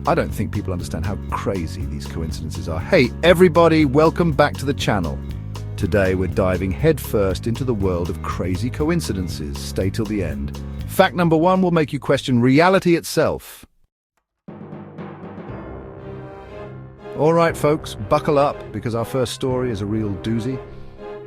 I don't think people understand how crazy these coincidences are. Hey, everybody, welcome back to the channel. Today we're diving headfirst into the world of crazy coincidences. Stay till the end. Fact number one will make you question reality itself. All right, folks, buckle up, because our first story is a real doozy.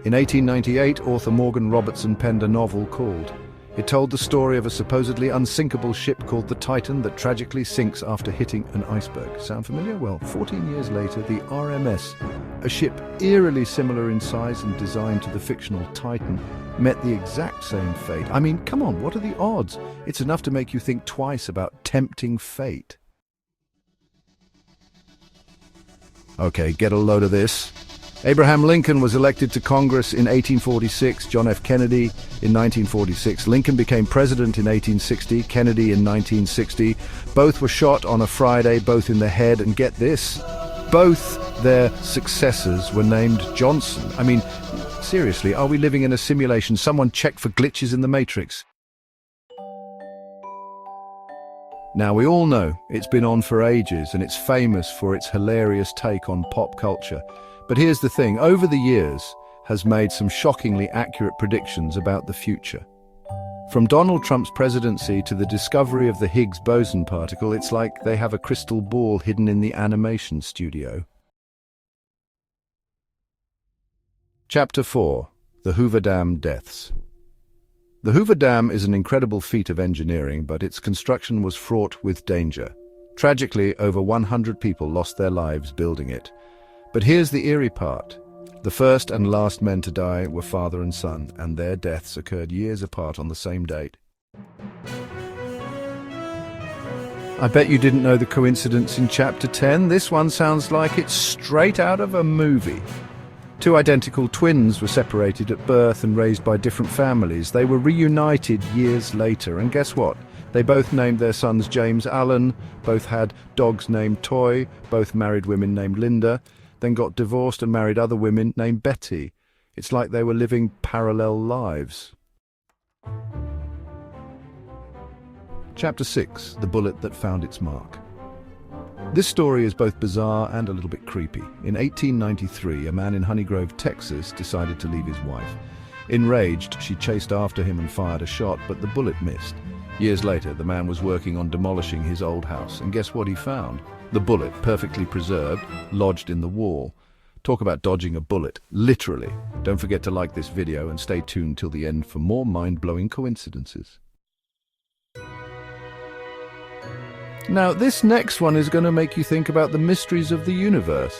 In 1898, author Morgan Robertson penned a novel called. It told the story of a supposedly unsinkable ship called the Titan that tragically sinks after hitting an iceberg. Sound familiar? Well, 14 years later, the RMS, a ship eerily similar in size and design to the fictional Titan, met the exact same fate. I mean, come on, what are the odds? It's enough to make you think twice about tempting fate. Okay, get a load of this. Abraham Lincoln was elected to Congress in 1846, John F. Kennedy in 1946. Lincoln became president in 1860, Kennedy in 1960. Both were shot on a Friday, both in the head, and get this, both their successors were named Johnson. I mean, seriously, are we living in a simulation? Someone check for glitches in the Matrix. Now, we all know it's been on for ages, and it's famous for its hilarious take on pop culture. But here's the thing, over the years has made some shockingly accurate predictions about the future. From Donald Trump's presidency to the discovery of the Higgs boson particle, it's like they have a crystal ball hidden in the animation studio. Chapter 4. The Hoover Dam Deaths. The Hoover Dam is an incredible feat of engineering, but its construction was fraught with danger. Tragically, over 100 people lost their lives building it. But here's the eerie part. The first and last men to die were father and son, and their deaths occurred years apart on the same date. I bet you didn't know the coincidence in Chapter 10. This one sounds like it's straight out of a movie. Two identical twins were separated at birth and raised by different families. They were reunited years later, and guess what? They both named their sons James Allen, both had dogs named Toy, both married women named Linda, then got divorced and married other women named Betty. It's like they were living parallel lives. Chapter 6. The Bullet That Found Its Mark. This story is both bizarre and a little bit creepy. In 1893, a man in Honeygrove, Texas, decided to leave his wife. Enraged, she chased after him and fired a shot, but the bullet missed. Years later, the man was working on demolishing his old house, and guess what he found? The bullet, perfectly preserved, lodged in the wall. Talk about dodging a bullet, literally. Don't forget to like this video and stay tuned till the end for more mind-blowing coincidences. Now, this next one is going to make you think about the mysteries of the universe.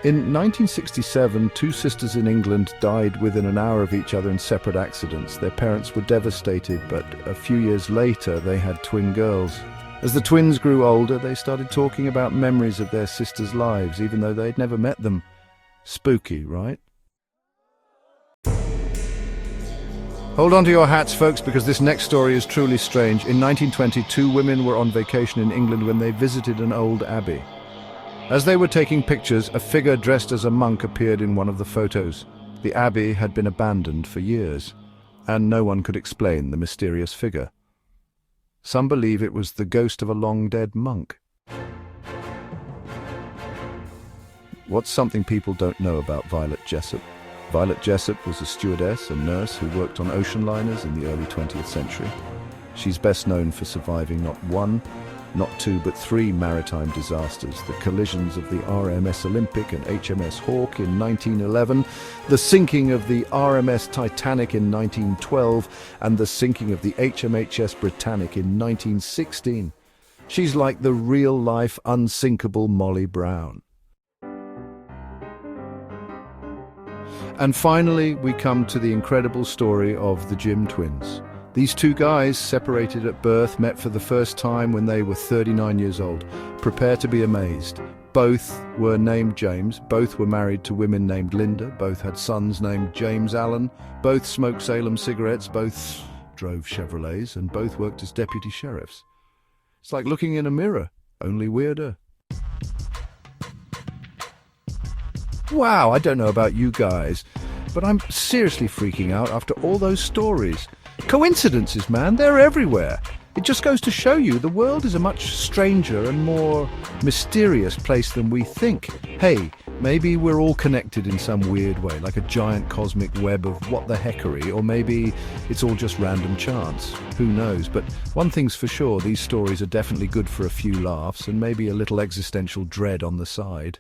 In 1967, two sisters in England died within an hour of each other in separate accidents. Their parents were devastated, but a few years later they had twin girls. As the twins grew older, they started talking about memories of their sisters' lives, even though they'd never met them. Spooky, right? Hold on to your hats, folks, because this next story is truly strange. In 1920, two women were on vacation in England when they visited an old abbey. As they were taking pictures, a figure dressed as a monk appeared in one of the photos. The abbey had been abandoned for years, and no one could explain the mysterious figure. Some believe it was the ghost of a long-dead monk. What's something people don't know about Violet Jessop? Violet Jessop was a stewardess and nurse who worked on ocean liners in the early 20th century. She's best known for surviving not one, not two, but three maritime disasters: the collisions of the RMS Olympic and HMS Hawke in 1911, the sinking of the RMS Titanic in 1912, and the sinking of the HMHS Britannic in 1916. She's like the real-life, unsinkable Molly Brown. And finally, we come to the incredible story of the Jim twins. These two guys, separated at birth, met for the first time when they were 39 years old. Prepare to be amazed. Both were named James, both were married to women named Linda, both had sons named James Allen, both smoked Salem cigarettes, both drove Chevrolets, and both worked as deputy sheriffs. It's like looking in a mirror, only weirder. Wow, I don't know about you guys, but I'm seriously freaking out after all those stories. Coincidences, man, they're everywhere. It just goes to show you the world is a much stranger and more mysterious place than we think. Hey, maybe we're all connected in some weird way, like a giant cosmic web of what the heckery, or maybe it's all just random chance. Who knows? But one thing's for sure, these stories are definitely good for a few laughs and maybe a little existential dread on the side.